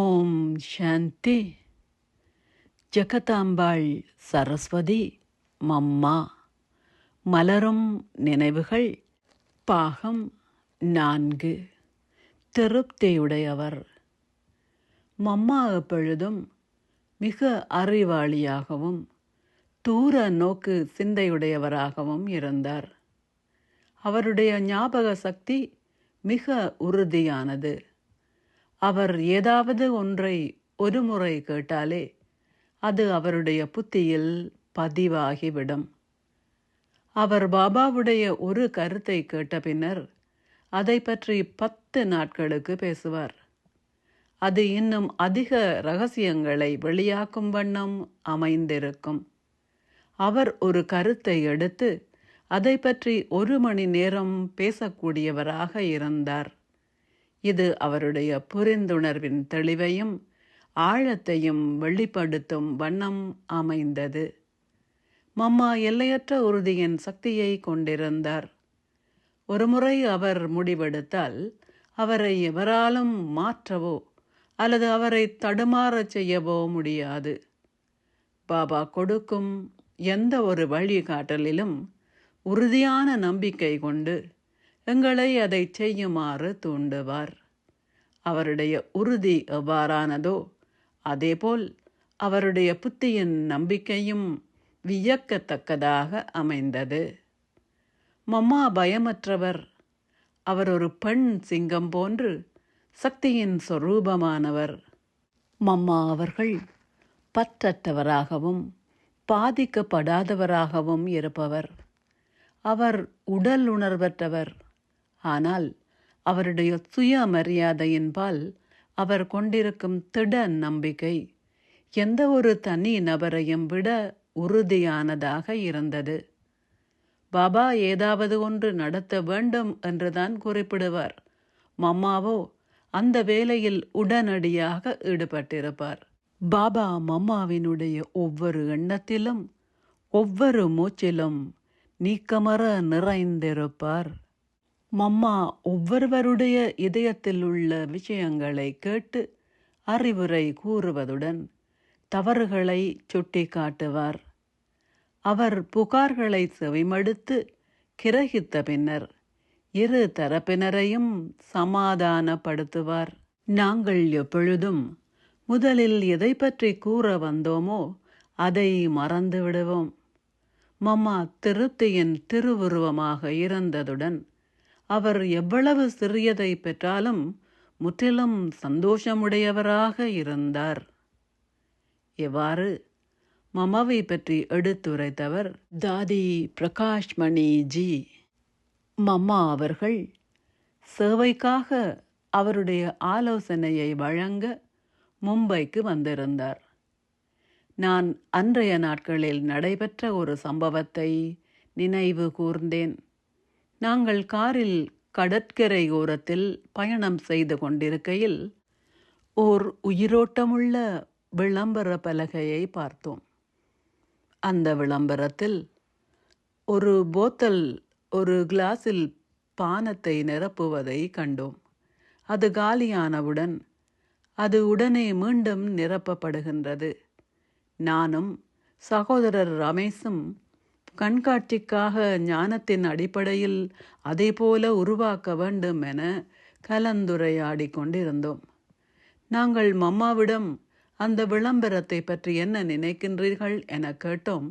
ஓம் சாந்தி. Jagadambal Saraswati mamma. மலரும் நினைவுகள். பாகம் 4. திருப்தியுடையவர். மம்மா எப்பொழுதும் மிக அறிவாளியாகவும் தூர நோக்கு சிந்தையுடையவராகவும் இருந்தார். அவருடைய ஞாபக சக்தி மிக உறுதியானது. அவர் ஏதாவது ஒன்றை ஒரு முறை கேட்டாலே அது அவருடைய புத்தியில் பதிவாகிவிடும். அவர் பாபாவுடைய ஒரு கருத்தை கேட்ட பின்னர் அதை பற்றி 10 நாட்களுக்கு பேசுவார். அது இன்னும் அதிக இரகசியங்களை வெளியாக்கும் வண்ணம் அமைந்திருக்கும். அவர் ஒரு கருத்தை எடுத்து அதை பற்றி 1 மணி நேரம் பேசக்கூடியவராக இருந்தார். இது அவருடைய புரிந்துணர்வின் தெளிவையும் ஆழத்தையும் வெளிப்படுத்தும் வண்ணம் அமைந்தது. மம்மா எல்லையற்ற உறுதியின் சக்தியை கொண்டிருந்தார். ஒருமுறை அவர் முடிவெடுத்தால் அவரை எவராலும் மாற்றவோ அல்லது அவரை தடுமாறச் செய்யவோ முடியாது. பாபா கொடுக்கும் எந்த ஒரு வழிகாட்டலிலும் உறுதியான நம்பிக்கை கொண்டு எங்களை அதை செய்யுமாறு தூண்டுவார். அவருடைய உறுதி எவ்வாறானதோ அதேபோல் அவருடைய புத்தியின் நம்பிக்கையும் வியக்கத்தக்கதாக அமைந்தது. மம்மா பயமற்றவர். அவர் ஒரு பெண் சிங்கம் போன்று சக்தியின் சொரூபமானவர். மம்மா அவர்கள் பற்றற்றவராகவும் பாதிக்கப்படாதவராகவும் இருப்பவர். அவர் உடல் உணர்வற்றவர். ஆனால் அவருடைய சுயமரியாதையின்பால் அவர் கொண்டிருக்கும் திட நம்பிக்கை எந்த ஒரு தனி நபரையும் விட உறுதியானதாக இருந்தது. பாபா ஏதாவது ஒன்று நடத்த வேண்டும் என்றுதான் குறிப்பிடுவார். மம்மாவோ அந்த வேலையில் உடனடியாக ஈடுபட்டிருப்பார். பாபா மம்மாவினுடைய ஒவ்வொரு எண்ணத்திலும் ஒவ்வொரு மூச்சிலும் நீக்கமற நிறைந்திருப்பார். மம்மா ஒவ்வொருவருடைய இதயத்தில் உள்ள விஷயங்களை கேட்டு அறிவுரை கூறுவதுடன் தவறுகளை சுட்டி காட்டுவார். அவர் புகார்களை செவிமடுத்து கிரகித்த பின்னர் இரு தரப்பினரையும் சமாதானப்படுத்துவார். நாங்கள் எப்பொழுதும் முதலில் எதை பற்றி கூற வந்தோமோ அதை மறந்து விடுவோம். மம்மா திருப்தியின் திருவுருவமாக இருந்ததுடன் அவர் எவ்வளவு சிறியதை பெற்றாலும் முற்றிலும் சந்தோஷமுடையவராக இருந்தார். எவ்வாறு மம்மாவை பற்றி எடுத்துரைத்தவர் தாதி பிரகாஷ்மணி ஜி. மம்மா அவர்கள் சேவைக்காக அவருடைய ஆலோசனையை வழங்க மும்பைக்கு வந்திருந்தார். நான் அன்றைய நாட்களில் நடைபெற்ற ஒரு சம்பவத்தை நினைவு கூர்ந்தேன். நாங்கள் காரில் கடற்கரை ஓரத்தில் பயணம் செய்து கொண்டிருக்கையில் ஓர் உயிரோட்டமுள்ள விளம்பர பலகையை பார்த்தோம். அந்த விளம்பரத்தில் ஒரு போத்தல் ஒரு கிளாஸில் பானத்தை நிரப்புவதை கண்டோம். அது காலியானவுடன் அது உடனே மீண்டும் நிரப்பப்படுகின்றது. நானும் சகோதரர் ரமேஷும் கண்காட்சிக்காக ஞானத்தின் அடிப்படையில் அதே போல உருவாக்க வேண்டும் என கலந்துரையாடி கொண்டிருந்தோம். நாங்கள் மம்மாவிடம் அந்த விளம்பரத்தை பற்றி என்ன நினைக்கின்றீர்கள் என கேட்டோம்.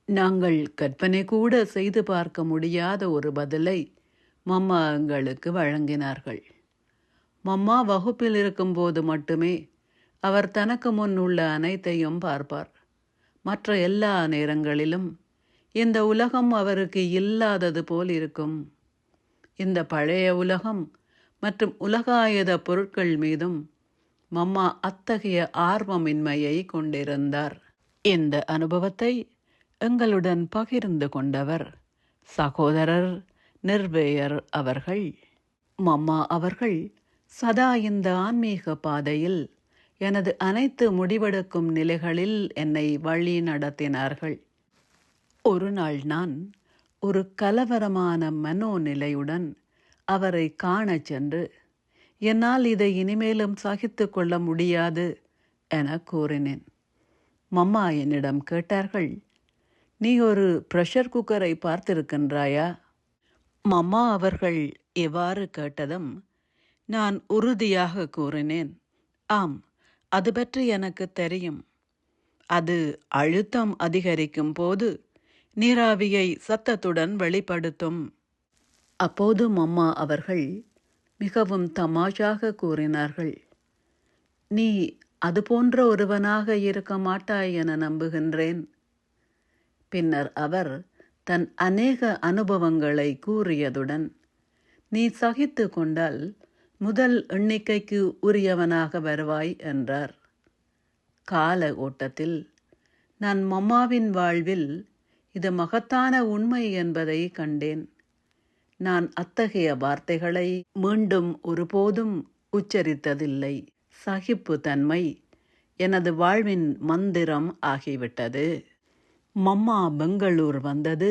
நாங்கள் கற்பனை கூட செய்து பார்க்க முடியாத ஒரு பதிலை மம்மா எங்களுக்கு வழங்கினார்கள். மம்மா வகுப்பில் இருக்கும்போது மட்டுமே அவர் தனக்கு முன் உள்ள அனைத்தையும் பார்ப்பார். மற்ற எல்லா நேரங்களிலும் இந்த உலகம் அவருக்கு இல்லாதது போல் இருக்கும். இந்த பழைய உலகம் மற்றும் உலகாயத பொருட்கள் மீதும் மம்மா அத்தகைய ஆர்வமின்மையை கொண்டிருந்தார். இந்த அனுபவத்தை எங்களுடன் பகிர்ந்து கொண்டவர் சகோதரர் நிர்வேயர் அவர்கள். மம்மா அவர்கள் சதா இந்த ஆன்மீக பாதையில் எனது அனைத்து முடிவெடுக்கும் நிலைகளில் என்னை வழி நடத்தினார்கள். ஒரு நாள் நான் ஒரு கலவரமான மனோநிலையுடன் அவரை காணச் சென்று என்னால் இதை இனிமேலும் சகித்து கொள்ள முடியாது என கூறினேன். மம்மா என்னிடம் கேட்டார்கள், நீ ஒரு ப்ரெஷர் குக்கரை பார்த்திருக்கின்றாயா? மம்மா அவர்கள் எவ்வாறு கேட்டதும் நான் உறுதியாக கூறினேன், ஆம், அது பற்றி எனக்கு தெரியும். அது அழுத்தம் அதிகரிக்கும் போது நீராவியை சத்தத்துடன் வெளிப்படுத்தும். அப்போது மம்மா அவர்கள் மிகவும் தமாஷாக கூறினார்கள், நீ அது போன்ற ஒருவனாக இருக்க மாட்டாய் என நம்புகின்றேன். பின்னர் அவர் தன் அநேக அனுபவங்களை கூறியதுடன், நீ சகித்து கொண்டால் முதல் எண்ணிக்கைக்கு உரியவனாக வருவாய் என்றார். கால ஓட்டத்தில் நான் மம்மாவின் வாழ்வில் இது மகத்தான உண்மை என்பதை கண்டேன். நான் அத்தகைய வார்த்தைகளை மீண்டும் ஒருபோதும் உச்சரித்ததில்லை. சகிப்பு தன்மை எனது வாழ்வின் மந்திரம் ஆகிவிட்டது. மம்மா பெங்களூர் வந்தது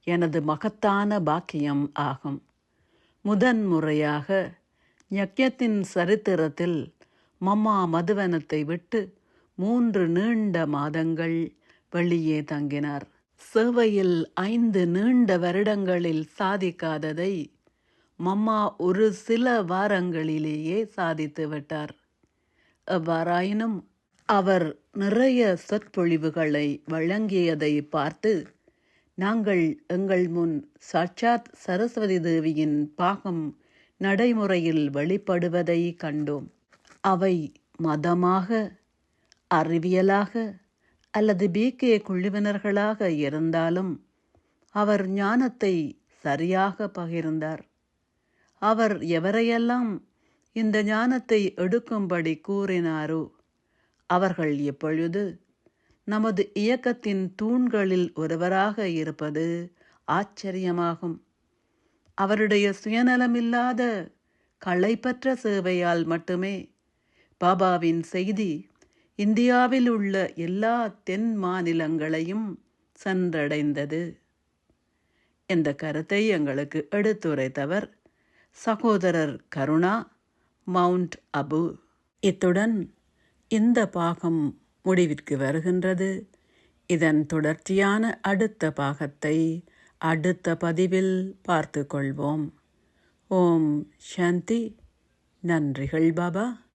எனது மகத்தான பாக்கியம் ஆகும். முதன்முறையாக ஞக்யத்தின் சரித்திரத்தில் மம்மா மதுவனத்தை விட்டு 3 நீண்ட மாதங்கள் வெளியே தங்கினார். சேவையில் 5 நீண்ட வருடங்களில் சாதிக்காததை மம்மா ஒரு சில வாரங்களிலேயே சாதித்து விட்டார். எவ்வாறாயினும் அவர் நிறைய சொற்பொழிவுகளை வழங்கியதை பார்த்து நாங்கள் எங்கள் முன் சாட்சாத் சரஸ்வதி தேவியின் பாகம் நடைமுறையில் வெளிப்படுவதை கண்டோம். அவை மதமாக, அறிவியலாக அல்லது பிகே குழுவினர்களாக இருந்தாலும் அவர் ஞானத்தை சரியாக பகிர்ந்தார். அவர் எவரையெல்லாம் இந்த ஞானத்தை எடுக்கும்படி கூறினாரோ அவர்கள் இப்பொழுது நமது இயக்கத்தின் தூண்களில் ஒருவராக இருப்பது ஆச்சரியமாகும். அவருடைய சுயநலமில்லாத களைப்பற்ற சேவையால் மட்டுமே பாபாவின் செய்தி இந்தியாவில் உள்ள எல்லா தென் மாநிலங்களையும் சென்றடைந்தது. இந்த கருத்தை எங்களுக்கு எடுத்துரைத்தவர் சகோதரர் கருணா, மவுண்ட் அபு. இத்துடன் இந்த பாகம் முடிவிற்கு வருகின்றது. இதன் தொடர்ச்சியான அடுத்த பாகத்தை அடுத்த பதிவில் பார்த்து கொள்வோம். ஓம் சாந்தி. நன்றிகள் பாபா.